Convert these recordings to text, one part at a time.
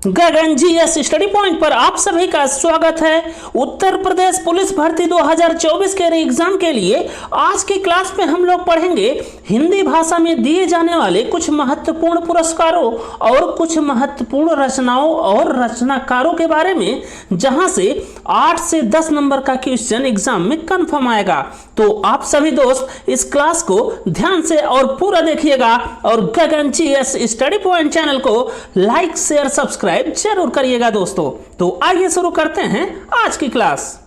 गगन GS study point पर आप सभी का स्वागत है। उत्तर प्रदेश पुलिस भर्ती 2024 के एग्जाम के लिए आज की क्लास में हम लोग पढ़ेंगे हिंदी भाषा में दिए जाने वाले कुछ महत्वपूर्ण पुरस्कारों और कुछ महत्वपूर्ण रचनाओं और रचनाकारों के बारे में, जहां से 8 से 10 नंबर का क्वेश्चन एग्जाम में कंफर्म आएगा। तो आप सभी दोस्त इस क्लास को ध्यान से और पूरा देखिएगा और गगन जीएस स्टडी पॉइंट चैनल को लाइक शेयर सब्सक्राइब जरूर करिएगा दोस्तों। तो आइए शुरू करते हैं आज की क्लास।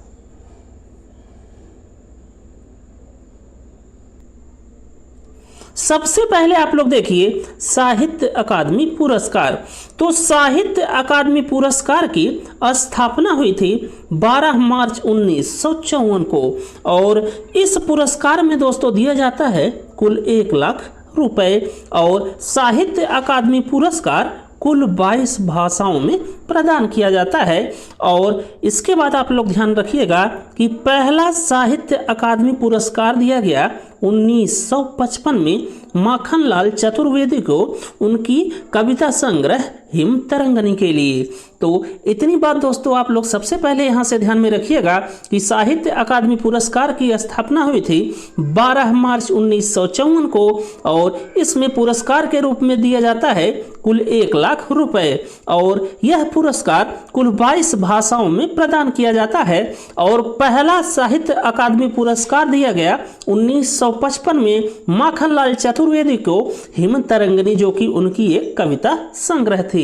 सबसे पहले आप लोग देखिए साहित्य अकादमी पुरस्कार। तो साहित्य अकादमी पुरस्कार की स्थापना हुई थी 12 मार्च 1954 को और इस पुरस्कार में दोस्तों दिया जाता है कुल 1 लाख रुपए और साहित्य अकादमी पुरस्कार कुल 22 भाषाओं में प्रदान किया जाता है। और इसके बाद आप लोग ध्यान रखिएगा कि पहला साहित्य अकादमी पुरस्कार दिया गया 1955 में माखनलाल चतुर्वेदी को उनकी कविता संग्रह हिम तरंगनी के लिए। तो इतनी बात दोस्तों आप लोग सबसे पहले यहाँ से ध्यान में रखिएगा कि साहित्य अकादमी पुरस्कार की स्थापना हुई थी 12 मार्च 1954 को और इसमें पुरस्कार के रूप में दिया जाता है कुल 1 लाख रुपए और यह पुरस्कार कुल 22 भाषाओं में प्रदान किया जाता है। और पहला साहित्य अकादमी पुरस्कार दिया गया 1955 में माखनलाल चतुर्वेदी को हिम तरंगनी, जो कि उनकी एक कविता संग्रह थी।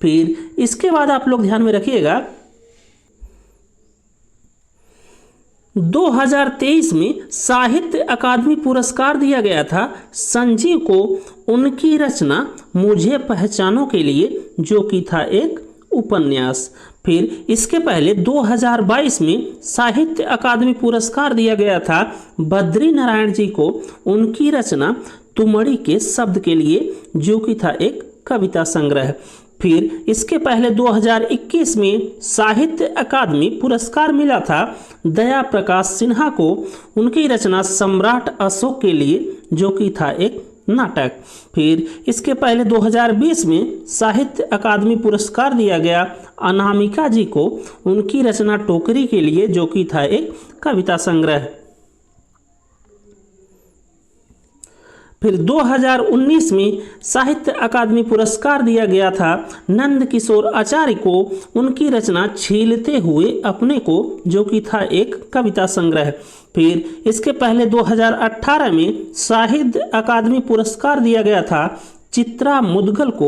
फिर इसके बाद आप लोग ध्यान में रखिएगा 2023 में साहित्य अकादमी पुरस्कार दिया गया था संजीव को उनकी रचना मुझे पहचानो के लिए, जो कि था एक उपन्यास। फिर इसके पहले 2022 में साहित्य अकादमी पुरस्कार दिया गया था बद्री नारायण जी को उनकी रचना तुमड़ी के शब्द के लिए, जो कि था एक कविता संग्रह। फिर इसके पहले 2021 में साहित्य अकादमी पुरस्कार मिला था दया प्रकाश सिन्हा को उनकी रचना सम्राट अशोक के लिए, जो कि था एक नाटक। फिर इसके पहले 2020 में साहित्य अकादमी पुरस्कार दिया गया अनामिका जी को उनकी रचना टोकरी के लिए, जो कि था एक कविता संग्रह। फिर 2019 में साहित्य अकादमी पुरस्कार दिया गया था नंद किशोर आचार्य को उनकी रचना छीलते हुए अपने को, जो कि था एक कविता संग्रह। फिर इसके पहले 2018 में साहित्य अकादमी पुरस्कार दिया गया था चित्रा मुदगल को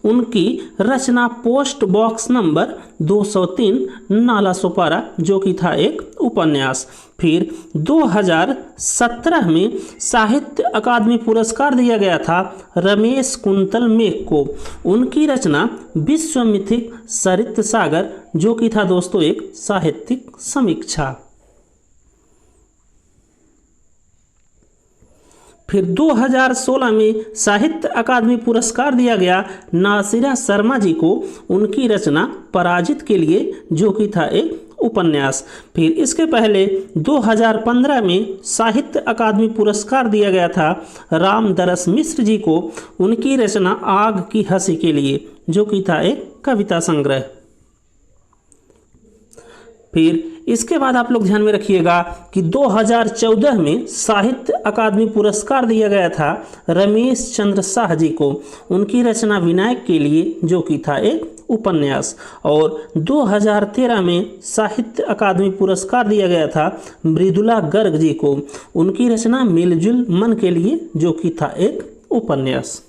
उनकी रचना post box number 203 Nala Sopara, जो कि था एक उपन्यास। फिर 2017 में साहित्य अकादमी पुरस्कार दिया गया था रमेश कुंतल मेघ को उनकी रचना विश्वामिथिक सरित सागर, जो कि था दोस्तों एक साहित्यिक समीक्षा। फिर 2016 में साहित्य अकादमी पुरस्कार दिया गया नासिरा शर्मा जी को उनकी रचना पराजित के लिए, जो कि था एक उपन्यास। फिर इसके पहले 2015 में साहित्य अकादमी पुरस्कार दिया गया था रामदरस मिश्र जी को उनकी रचना आग की हंसी के लिए, जो कि था एक कविता संग्रह। फिर इसके बाद आप लोग ध्यान में रखिएगा कि 2014 में साहित्य अकादमी पुरस्कार दिया गया था रमेश चंद्र शाह जी को उनकी रचना विनायक के लिए, जो कि था एक उपन्यास। और 2013 में साहित्य अकादमी पुरस्कार दिया गया था मृदुला गर्ग जी को उनकी रचना मिलजुल मन के लिए, जो कि था एक उपन्यास।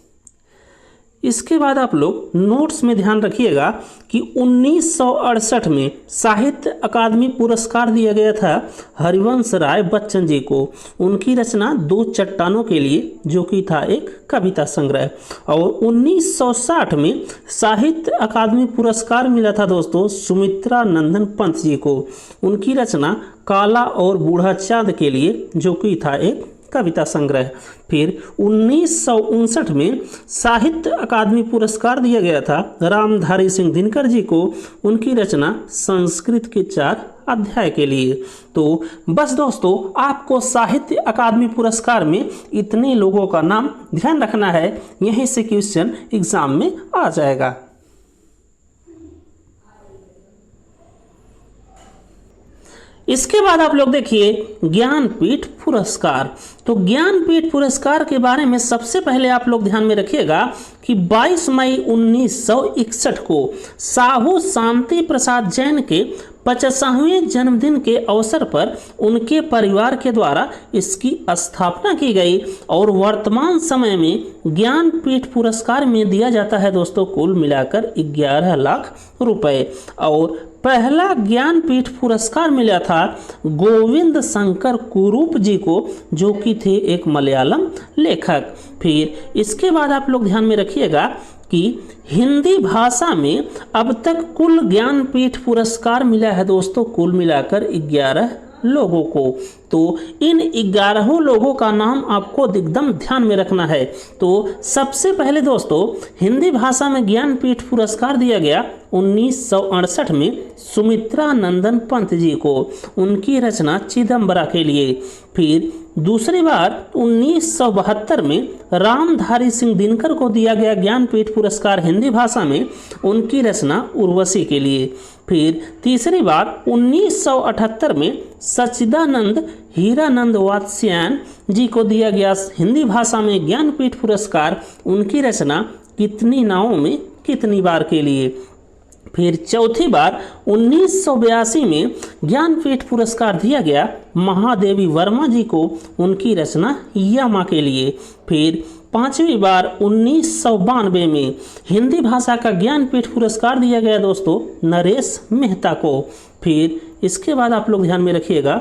इसके बाद आप लोग नोट्स में ध्यान रखिएगा कि 1968 में साहित्य अकादमी पुरस्कार दिया गया था हरिवंश राय बच्चन जी को उनकी रचना दो चट्टानों के लिए, जो कि था एक कविता संग्रह। और 1960 में साहित्य अकादमी पुरस्कार मिला था दोस्तों सुमित्रा नंदन पंत जी को उनकी रचना काला और बूढ़ा चांद के लिए, जो कि था एक कविता संग्रह। फिर 1959 में साहित्य अकादमी पुरस्कार दिया गया था रामधारी सिंह दिनकर जी को उनकी रचना संस्कृत के 4 अध्याय के लिए। तो बस दोस्तों आपको साहित्य अकादमी पुरस्कार में इतने लोगों का नाम ध्यान रखना है, यहीं से क्वेश्चन एग्जाम में आ जाएगा। इसके बाद आप लोग देखिए ज्ञानपीठ पुरस्कार। तो ज्ञानपीठ पुरस्कार के बारे में सबसे पहले आप लोग ध्यान में रखिएगा कि 22 मई 1961 को साहू शांति प्रसाद जैन के 50वें जन्मदिन के अवसर पर उनके परिवार के द्वारा इसकी स्थापना की गई और वर्तमान समय में ज्ञानपीठ पुरस्कार में दिया जाता है दोस्तों कुल मिलाकर 11 लाख रुपए। और पहला ज्ञानपीठ पुरस्कार मिला था गोविंद शंकर कुरूप जी को, जो कि थे एक मलयालम लेखक। फिर इसके बाद आप लोग ध्यान में रखिएगा कि हिंदी भाषा में अब तक कुल ज्ञानपीठ पुरस्कार मिला है दोस्तों कुल मिलाकर 11 लोगों को। तो इन 11 लोगों का नाम आपको एकदम ध्यान में रखना है। तो सबसे पहले दोस्तों हिंदी भाषा में ज्ञानपीठ पुरस्कार दिया गया 1968 में सुमित्रा नंदन पंत जी को, उनकी रचना चिदम्बरा के लिए। फिर दूसरी बार 1972 में रामधारी सिंह दिनकर को दिया गया ज्ञानपीठ पुरस्कार हिंदी भाषा में, उनकी रचना उर्वशी के लिए। फिर तीसरी बार 1978 में सच्चिदानंद हीरानंद वात्स्यायन जी को दिया गया हिंदी भाषा में ज्ञानपीठ पुरस्कार, उनकी रचना कितनी नावों में कितनी बार के लिए। फिर चौथी बार 1982 में ज्ञानपीठ पुरस्कार दिया गया महादेवी वर्मा जी को, उनकी रचना यामा के लिए। फिर पांचवी बार 1992 में हिंदी भाषा का ज्ञानपीठ पुरस्कार दिया गया दोस्तों नरेश मेहता को। फिर इसके बाद आप लोग ध्यान में रखिएगा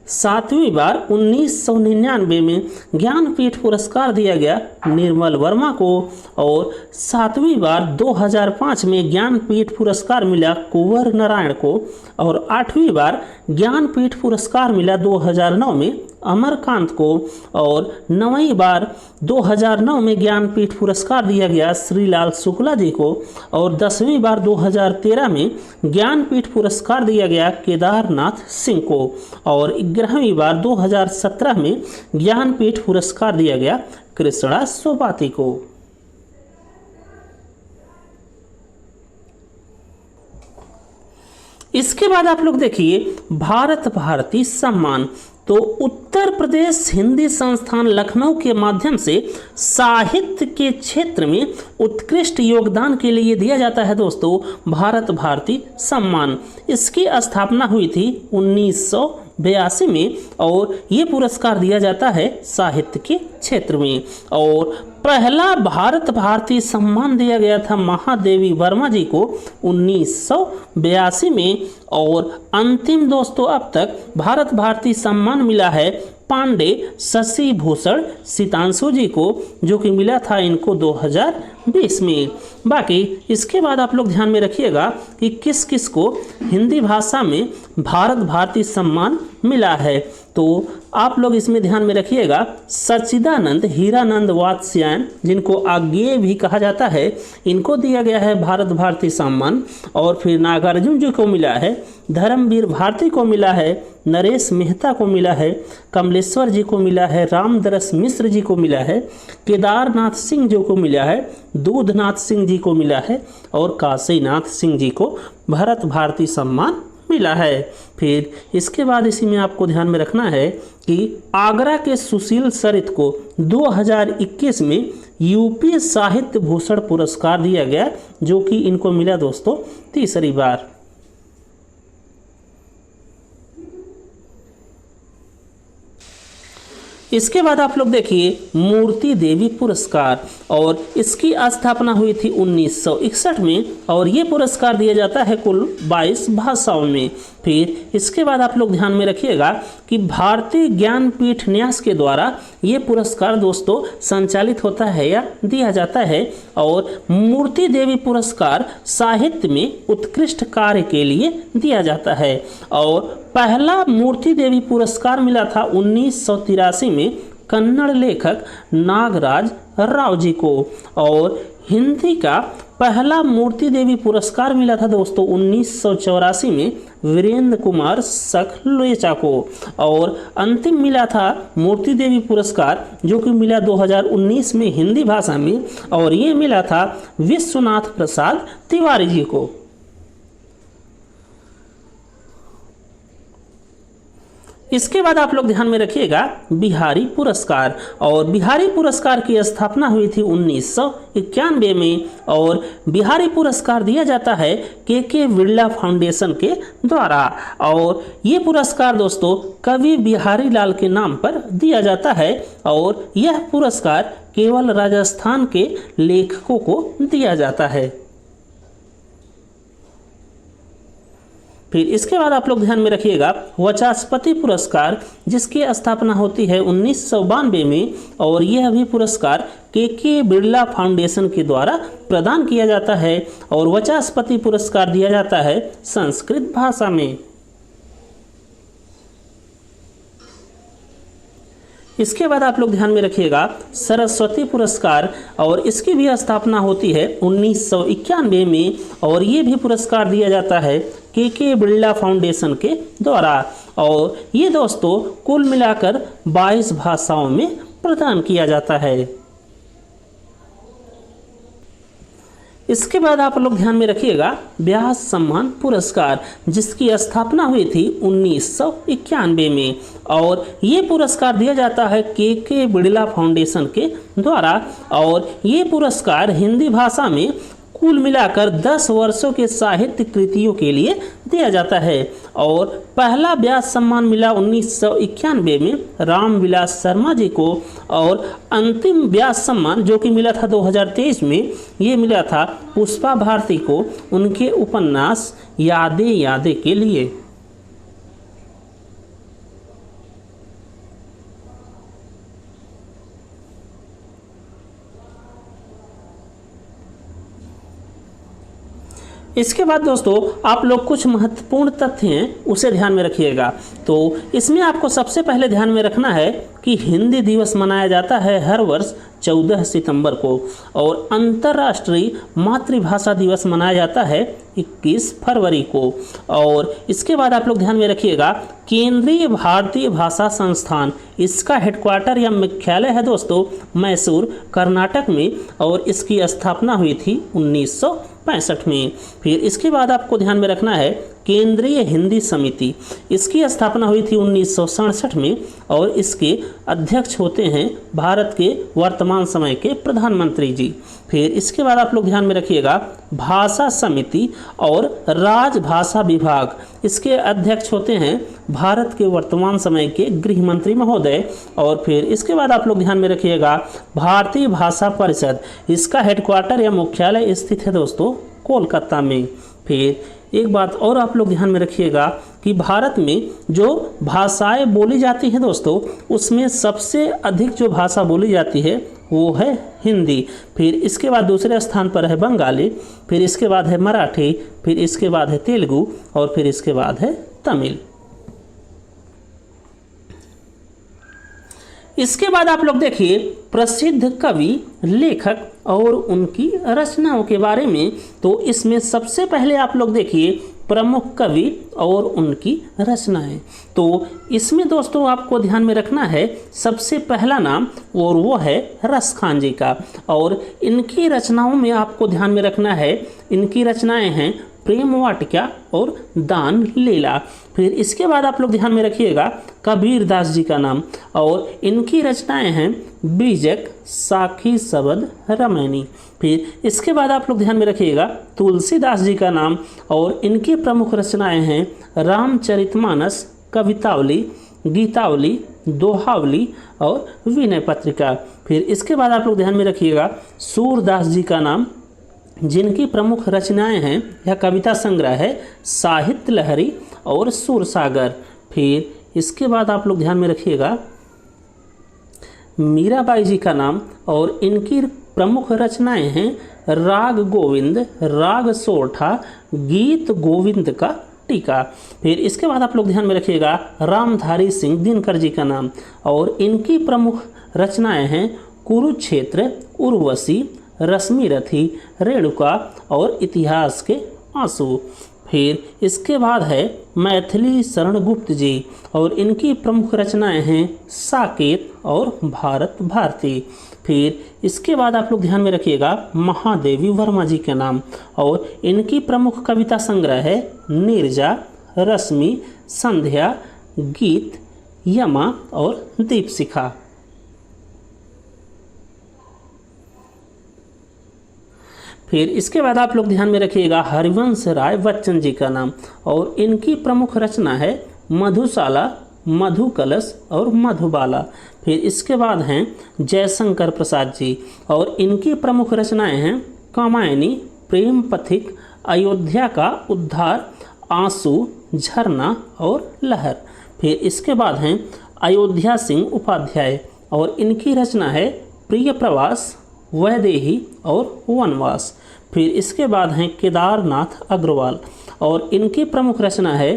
सातवीं बार 1999 में ज्ञानपीठ पुरस्कार दिया गया निर्मल वर्मा को। और सातवीं बार 2005 में ज्ञानपीठ पुरस्कार मिला कुंवर नारायण को। और आठवीं बार ज्ञानपीठ पुरस्कार मिला 2009 में अमरकांत को। और नौवीं बार 2009 में ज्ञानपीठ पुरस्कार दिया गया श्रीलाल शुक्ला जी को। और 10वीं बार 2013 में ज्ञानपीठ पुरस्कार दिया गया केदारनाथ सिंह को। और 11वीं बार 2017 में ज्ञानपीठ पुरस्कार दिया गया कृष्णा सोपाती को। इसके बाद आप लोग देखिए भारत भारती सम्मान। तो उत्तर प्रदेश हिंदी संस्थान लखनऊ के माध्यम से साहित्य के क्षेत्र में उत्कृष्ट योगदान के लिए दिया जाता है दोस्तों भारत भारती सम्मान। इसकी स्थापना हुई थी 1982 में और ये पुरस्कार दिया जाता है साहित्य के क्षेत्र में। और पहला भारत भारती सम्मान दिया गया था महादेवी वर्मा जी को 1982 में। और अंतिम दोस्तों अब तक भारत भारती सम्मान मिला है पांडे शशि भूषण सितांशु जी को, जो कि मिला था इनको 2020 में। बाकी इसके बाद आप लोग ध्यान में रखिएगा कि किस किस को हिंदी भाषा में भारत भारती सम्मान मिला है। तो आप लोग इसमें ध्यान में रखिएगा सच्चिदानंद हीरानंद वात्स्यायन, जिनको आज्ञेय भी कहा जाता है, इनको दिया गया है भारत भारती सम्मान। और फिर नागार्जुन जी को मिला है, धर्मवीर भारती को मिला है, नरेश मेहता को मिला है, कमलेश्वर जी को मिला है, रामदरस मिश्र जी को मिला है, केदारनाथ सिंह जी को मिला है, दूधनाथ सिंह जी को मिला है और काशीनाथ सिंह जी को भारत भारती सम्मान मिला है। फिर इसके बाद इसी में आपको ध्यान में रखना है कि आगरा के सुशील सरित को 2021 में यूपी साहित्य भूषण पुरस्कार दिया गया, जो कि इनको मिला दोस्तों तीसरी बार। इसके बाद आप लोग देखिए मूर्ति देवी पुरस्कार, और इसकी स्थापना हुई थी 1961 में और ये पुरस्कार दिया जाता है कुल 22 भाषाओं में। फिर इसके बाद आप लोग ध्यान में रखिएगा कि भारतीय ज्ञानपीठ न्यास के द्वारा ये पुरस्कार दोस्तों संचालित होता है या दिया जाता है। और मूर्ति देवी पुरस्कार साहित्य में उत्कृष्ट कार्य के लिए दिया जाता है। और पहला मूर्ति देवी पुरस्कार मिला था 1983 में कन्नड़ लेखक नागराज राव जी को। और हिंदी का पहला मूर्ति देवी पुरस्कार मिला था दोस्तों 1984 में वीरेंद्र कुमार सकलेचा को। और अंतिम मिला था मूर्ति देवी पुरस्कार, जो कि मिला 2019 में हिंदी भाषा में, और ये मिला था विश्वनाथ प्रसाद तिवारी जी को। इसके बाद आप लोग ध्यान में रखिएगा बिहारी पुरस्कार। और बिहारी पुरस्कार की स्थापना हुई थी 1991 में और बिहारी पुरस्कार दिया जाता है के बिरला फाउंडेशन के द्वारा। और ये पुरस्कार दोस्तों कवि बिहारी लाल के नाम पर दिया जाता है और यह पुरस्कार केवल राजस्थान के लेखकों को दिया जाता है। फिर इसके बाद आप लोग ध्यान में रखिएगा वाचस्पति पुरस्कार, जिसकी स्थापना होती है 1992 में और यह भी पुरस्कार के बिरला फाउंडेशन के द्वारा प्रदान किया जाता है और वाचस्पति पुरस्कार दिया जाता है संस्कृत भाषा में। इसके बाद आप लोग ध्यान में रखिएगा सरस्वती पुरस्कार और इसकी भी स्थापना होती है 1991 में और ये भी पुरस्कार दिया जाता है के बिरला फाउंडेशन के द्वारा और ये दोस्तों कुल मिलाकर 22 भाषाओं में प्रदान किया जाता है। इसके बाद आप लोग ध्यान में रखिएगा व्यास सम्मान पुरस्कार, जिसकी स्थापना हुई थी 1991 में और ये पुरस्कार दिया जाता है के बिरला फाउंडेशन के द्वारा और ये पुरस्कार हिंदी भाषा में कुल मिलाकर 10 वर्षों के साहित्य कृतियों के लिए दिया जाता है और पहला व्यास सम्मान मिला 1991 में रामविलास शर्मा जी को और अंतिम व्यास सम्मान जो कि मिला था 2023 में ये मिला था पुष्पा भारती को उनके उपन्यास यादें यादें के लिए। इसके बाद दोस्तों आप लोग कुछ महत्वपूर्ण तथ्य हैं उसे ध्यान में रखिएगा। तो इसमें आपको सबसे पहले ध्यान में रखना है कि हिंदी दिवस मनाया जाता है हर वर्ष 14 सितंबर को और अंतर्राष्ट्रीय मातृभाषा दिवस मनाया जाता है 21 फरवरी को। और इसके बाद आप लोग ध्यान में रखिएगा केंद्रीय भारतीय भाषा संस्थान, इसका हेडक्वार्टर या मुख्यालय है दोस्तों मैसूर कर्नाटक में और इसकी स्थापना हुई थी 1965 में। फिर इसके बाद आपको ध्यान में रखना है केंद्रीय हिंदी समिति, इसकी स्थापना हुई थी 1967 में और इसके अध्यक्ष होते हैं भारत के वर्तमान समय के प्रधानमंत्री जी। फिर इसके बाद आप लोग ध्यान में रखिएगा भाषा समिति और राजभाषा विभाग, इसके अध्यक्ष होते हैं भारत के वर्तमान समय के गृह मंत्री महोदय। और फिर इसके बाद आप लोग ध्यान में रखिएगा भारतीय भाषा परिषद, इसका हेडक्वार्टर या मुख्यालय स्थित है दोस्तों कोलकाता में। फिर एक बात और आप लोग ध्यान में रखिएगा कि भारत में जो भाषाएं बोली जाती हैं दोस्तों उसमें सबसे अधिक जो भाषा बोली जाती है वो है हिंदी। फिर इसके बाद दूसरे स्थान पर है बंगाली, फिर इसके बाद है मराठी, फिर इसके बाद है तेलुगु और फिर इसके बाद है तमिल। इसके बाद आप लोग देखिए प्रसिद्ध कवि लेखक और उनकी रचनाओं के बारे में। तो इसमें सबसे पहले आप लोग देखिए प्रमुख कवि और उनकी रचनाएं। तो इसमें दोस्तों आपको ध्यान में रखना है सबसे पहला नाम और वो है रसखान जी का और इनकी रचनाओं में आपको ध्यान में रखना है इनकी रचनाएं हैं प्रेम वाटिका और दान लीला। फिर इसके बाद आप लोग ध्यान में रखिएगा कबीर दास जी का नाम और इनकी रचनाएं हैं बीजक, साखी, शबद, रामायणी। फिर इसके बाद आप लोग ध्यान में रखिएगा तुलसीदास जी का नाम और इनकी प्रमुख रचनाएं हैं रामचरितमानस, कवितावली, गीतावली, दोहावली और विनय पत्रिका। फिर इसके बाद आप लोग ध्यान में रखिएगा सूरदास जी का नाम, जिनकी प्रमुख रचनाएं हैं यह कविता संग्रह है साहित्य लहरी और सूरसागर। फिर इसके बाद आप लोग ध्यान में रखिएगा मीराबाई जी का नाम और इनकी प्रमुख रचनाएं हैं राग गोविंद, राग सोरठा, गीत गोविंद का टीका। फिर इसके बाद आप लोग ध्यान में रखिएगा रामधारी सिंह दिनकर जी का नाम और इनकी प्रमुख रचनाएं हैं कुरुक्षेत्र, उर्वशी, रश्मिरथी, रेणुका और इतिहास के आंसू। फिर इसके बाद है मैथिली शरण गुप्त जी और इनकी प्रमुख रचनाएं हैं साकेत और भारत भारती। फिर इसके बाद आप लोग ध्यान में रखिएगा महादेवी वर्मा जी के नाम और इनकी प्रमुख कविता संग्रह है नीरजा, रश्मि, संध्या, गीत, यमा और दीपशिखा। फिर इसके बाद आप लोग ध्यान में रखिएगा हरिवंश राय बच्चन जी का नाम, और इनकी प्रमुख रचना है मधुशाला, मधु कलश और मधुबाला। फिर इसके बाद हैं जयशंकर प्रसाद जी, और इनकी प्रमुख रचनाएं हैं कामायनी, प्रेम पथिक, अयोध्या का उद्धार, आंसू, झरना और लहर। फिर इसके बाद हैं अयोध्या सिंह उपाध्याय, और इनकी रचना है प्रिय प्रवास, वैदेही और वनवास। फिर इसके बाद हैं केदारनाथ अग्रवाल, और इनकी प्रमुख रचना है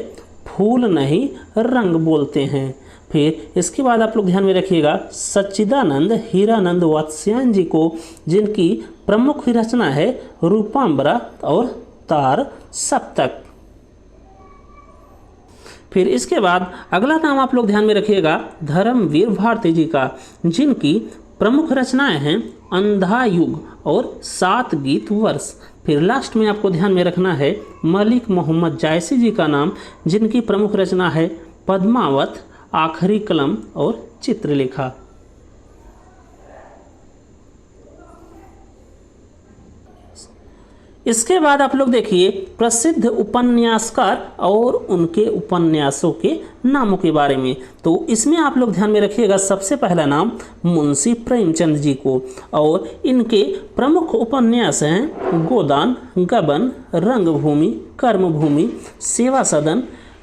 फूल नहीं रंग बोलते हैं। फिर इसके बाद आप लोग ध्यान में रखिएगा सच्चिदानंद हीरानंद वात्स्यायन जी को, जिनकी प्रमुख रचना है रूपांबरा और तार सप्तक। फिर इसके बाद अगला नाम आप लोग ध्यान में रखिएगा धर्मवीर भारती जी का, जिनकी प्रमुख रचनाएं हैं अंधा युग और 7 गीत वर्ष। फिर लास्ट में आपको ध्यान में रखना है मलिक मोहम्मद जायसी जी का नाम, जिनकी प्रमुख रचना है पद्मावत, आखिरी कलम और चित्रलेखा। इसके बाद आप लोग देखिए प्रसिद्ध उपन्यासकार और उनके उपन्यासों के नामों के बारे में। तो इसमें आप लोग ध्यान में रखिएगा सबसे पहला नाम मुंशी प्रेमचंद जी को, और इनके प्रमुख उपन्यास हैं गोदान, गबन, रंगभूमि, कर्मभूमि, सेवा सदन,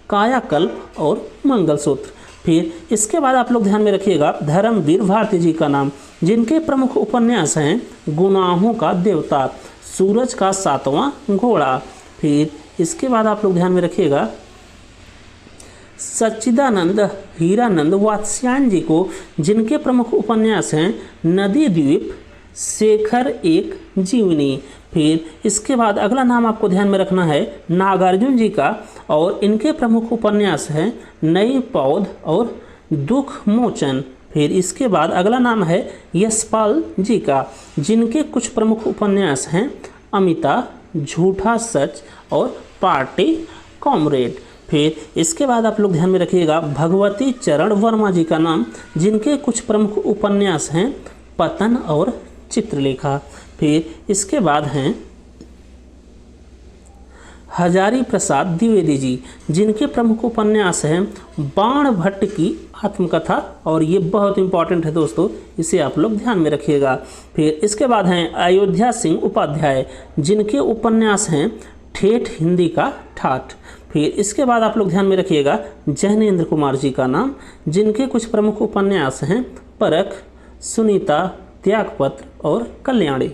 कायाकल्प और मंगलसूत्र। फिर इसके बाद आप लोग ध्यान में रखिएगा धर्मवीर भारती जी का नाम, जिनके प्रमुख उपन्यास हैं गुनाहों का देवता, सूरज का 7वां घोड़ा। फिर इसके बाद आप लोग ध्यान में रखिएगा सच्चिदानंद हीरानंद वात्स्यायन जी को, जिनके प्रमुख उपन्यास हैं नदी द्वीप, शेखर एक जीवनी। फिर इसके बाद अगला नाम आपको ध्यान में रखना है नागार्जुन जी का, और इनके प्रमुख उपन्यास हैं नई पौध और दुख मोचन। फिर इसके बाद अगला नाम है यशपाल जी का, जिनके कुछ प्रमुख उपन्यास हैं अमिता, झूठा सच और पार्टी कॉमरेड। फिर इसके बाद आप लोग ध्यान में रखिएगा भगवती चरण वर्मा जी का नाम, जिनके कुछ प्रमुख उपन्यास हैं पतन और चित्रलेखा। फिर इसके बाद हैं हजारी प्रसाद द्विवेदी जी, जिनके प्रमुख उपन्यास हैं बाण भट्ट की आत्मकथा, और ये बहुत इंपॉर्टेंट है दोस्तों, इसे आप लोग ध्यान में रखिएगा। फिर इसके बाद हैं अयोध्या सिंह उपाध्याय, जिनके उपन्यास हैं ठेठ हिंदी का ठाठ। फिर इसके बाद आप लोग ध्यान में रखिएगा जैनेन्द्र कुमार जी का नाम, जिनके कुछ प्रमुख उपन्यास हैं परख, सुनीता, त्यागपत्र और कल्याणी।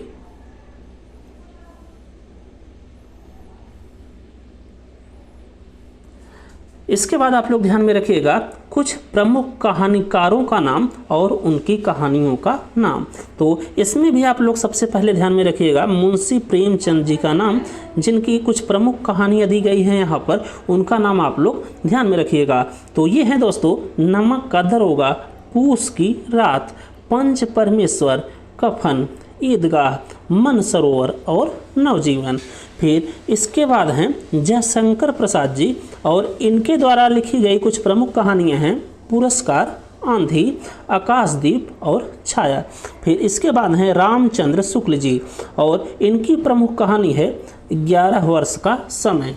इसके बाद आप लोग ध्यान में रखिएगा कुछ प्रमुख कहानीकारों का नाम और उनकी कहानियों का नाम। तो इसमें भी आप लोग सबसे पहले ध्यान में रखिएगा मुंशी प्रेमचंद जी का नाम, जिनकी कुछ प्रमुख कहानियाँ दी गई हैं यहाँ पर, उनका नाम आप लोग ध्यान में रखिएगा। तो ये है दोस्तों नमक का दरोगा, पूस की रात, पंच परमेश्वर, कफन, ईदगाह, मनसरोवर और नवजीवन। फिर इसके बाद हैं जयशंकर प्रसाद जी, और इनके द्वारा लिखी गई कुछ प्रमुख कहानियां हैं पुरस्कार, आंधी, आकाशदीप और छाया। फिर इसके बाद हैं रामचंद्र शुक्ल जी, और इनकी प्रमुख कहानी है 11 वर्ष का समय।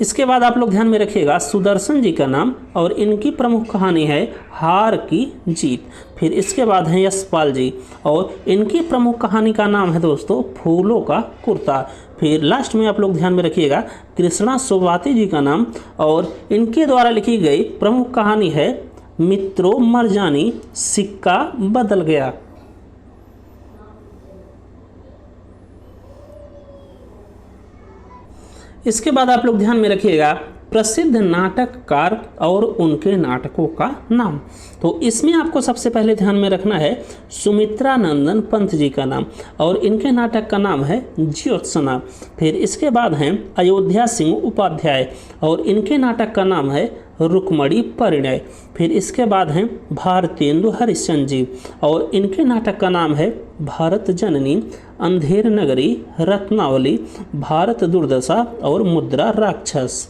इसके बाद आप लोग ध्यान में रखिएगा सुदर्शन जी का नाम, और इनकी प्रमुख कहानी है हार की जीत। फिर इसके बाद हैं यशपाल जी, और इनकी प्रमुख कहानी का नाम है दोस्तों फूलों का कुर्ता। फिर लास्ट में आप लोग ध्यान में रखिएगा कृष्णा सोबाती जी का नाम, और इनके द्वारा लिखी गई प्रमुख कहानी है मित्रों मरजानी, सिक्का बदल गया। इसके बाद आप लोग ध्यान में रखिएगा प्रसिद्ध नाटककार और उनके नाटकों का नाम। तो इसमें आपको सबसे पहले ध्यान में रखना है सुमित्रा नंदन पंत जी का नाम, और इनके नाटक का नाम है ज्योत्सना। फिर इसके बाद हैं अयोध्या सिंह उपाध्याय, और इनके नाटक का नाम है रुक्मणी परिणय। फिर इसके बाद हैं भारतेंदु हरिश्चंद्र जी, और इनके नाटक का नाम है भारत जननी, अंधेर नगरी, रत्नावली, भारत दुर्दशा और मुद्रा राक्षस।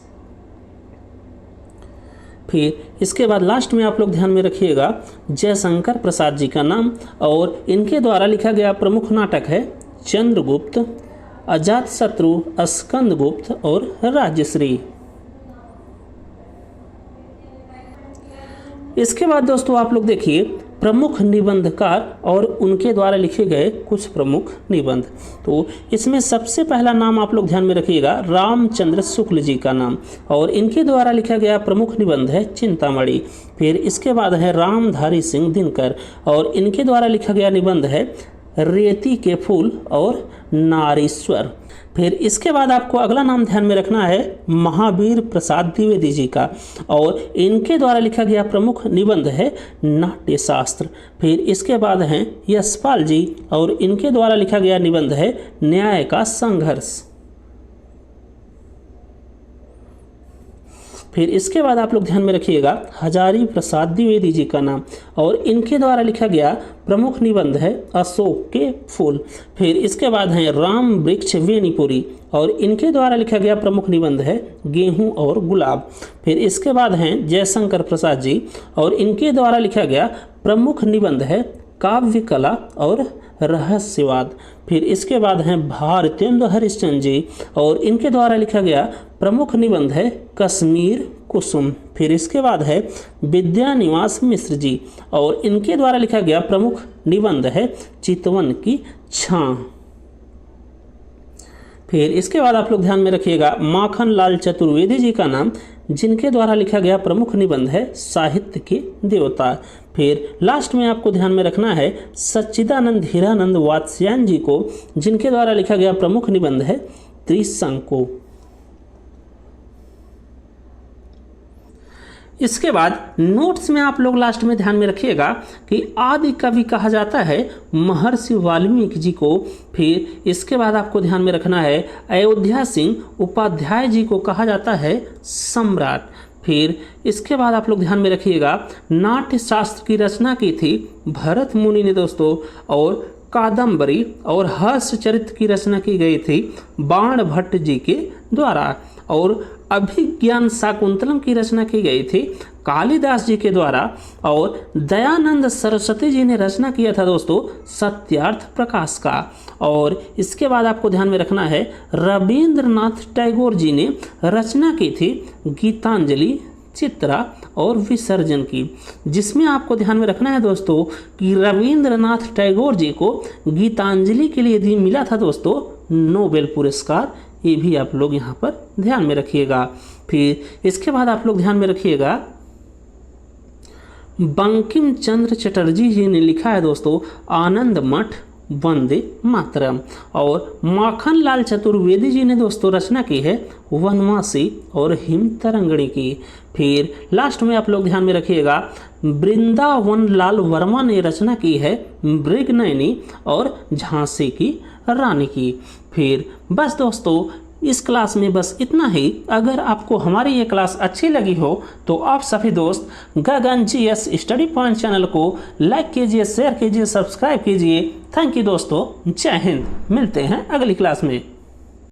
फिर इसके बाद लास्ट में आप लोग ध्यान में रखिएगा जयशंकर प्रसाद जी का नाम, और इनके द्वारा लिखा गया प्रमुख नाटक है चंद्रगुप्त, अजातशत्रु, स्कंदगुप्त और राजश्री। इसके बाद दोस्तों आप लोग देखिए प्रमुख निबंधकार और उनके द्वारा लिखे गए कुछ प्रमुख निबंध। तो इसमें सबसे पहला नाम आप लोग ध्यान में रखिएगा रामचंद्र शुक्ल जी का नाम, और इनके द्वारा लिखा गया प्रमुख निबंध है चिंतामणि। फिर इसके बाद है रामधारी सिंह दिनकर, और इनके द्वारा लिखा गया निबंध है रेती के फूल और नारीश्वर। फिर इसके बाद आपको अगला नाम ध्यान में रखना है महावीर प्रसाद द्विवेदी जी का, और इनके द्वारा लिखा गया प्रमुख निबंध है नाट्यशास्त्र। फिर इसके बाद हैं यशपाल जी, और इनके द्वारा लिखा गया निबंध है न्याय का संघर्ष। फिर इसके बाद आप लोग ध्यान में रखिएगा हजारी प्रसाद द्विवेदी जी का नाम, और इनके द्वारा लिखा गया प्रमुख निबंध है अशोक के फूल। फिर इसके बाद हैं राम वृक्ष वेणीपुरी, और इनके द्वारा लिखा गया प्रमुख निबंध है गेहूं और गुलाब। फिर इसके बाद हैं जयशंकर प्रसाद जी, और इनके द्वारा लिखा गया प्रमुख निबंध है काव्य कला और रहस्यवाद। फिर इसके बाद हैं भारतेंद्र हरिश्चंद्र जी, और इनके द्वारा लिखा गया प्रमुख निबंध है कश्मीर कुसुम। फिर इसके बाद है विद्यानिवास मिश्र जी, और इनके द्वारा लिखा गया प्रमुख निबंध है चितवन की छां। फिर इसके बाद आप लोग ध्यान में रखिएगा माखन लाल चतुर्वेदी जी का नाम, जिनके द्वारा लिखा गया प्रमुख निबंध है साहित्य के देवता। फिर लास्ट में आपको ध्यान में रखना है सच्चिदानंद हीरानंद वात्स्यायन जी को, जिनके द्वारा लिखा गया प्रमुख निबंध है त्रिशंकु। इसके बाद नोट्स में आप लोग लास्ट में ध्यान में रखिएगा कि आदि कवि कहा जाता है महर्षि वाल्मीकि जी को। फिर इसके बाद आपको ध्यान में रखना है अयोध्या सिंह उपाध्याय जी को कहा जाता है सम्राट। फिर इसके बाद आप लोग ध्यान में रखिएगा नाट्य शास्त्र की रचना की थी भरत मुनि ने दोस्तों, और कादम्बरी और हर्षचरित्र की रचना की गई थी बाण भट्ट जी के द्वारा, और अभिज्ञान शाकुंतलम की रचना की गई थी कालिदास जी के द्वारा, और दयानंद सरस्वती जी ने रचना किया था दोस्तों सत्यार्थ प्रकाश का। और इसके बाद आपको ध्यान में रखना है रविंद्रनाथ टैगोर जी ने रचना की थी गीतांजलि, चित्रा और विसर्जन की, जिसमें आपको ध्यान में रखना है दोस्तों कि रविंद्रनाथ टैगोर जी को गीतांजलि के लिए मिला था दोस्तों नोबेल पुरस्कार। ये भी आप लोग यहाँ पर ध्यान में रखिएगा। फिर इसके बाद आप लोग ध्यान में रखिएगा बंकिम चंद्र चटर्जी जी ने लिखा है दोस्तों आनंद मठ वंदे मातरम, और माखन लाल चतुर्वेदी जी ने दोस्तों रचना की है वनवासी और हिम तरंगणी की। फिर लास्ट में आप लोग ध्यान में रखिएगा वृंदावन लाल वर्मा ने रचना की है मृगनयनी और झांसी की रानी की। फिर बस दोस्तों इस क्लास में बस इतना ही। अगर आपको हमारी ये क्लास अच्छी लगी हो तो आप सभी दोस्त गगन GS स्टडी पॉइंट चैनल को लाइक कीजिए, शेयर कीजिए, सब्सक्राइब कीजिए। थैंक यू दोस्तों, जय हिंद। मिलते हैं अगली क्लास में।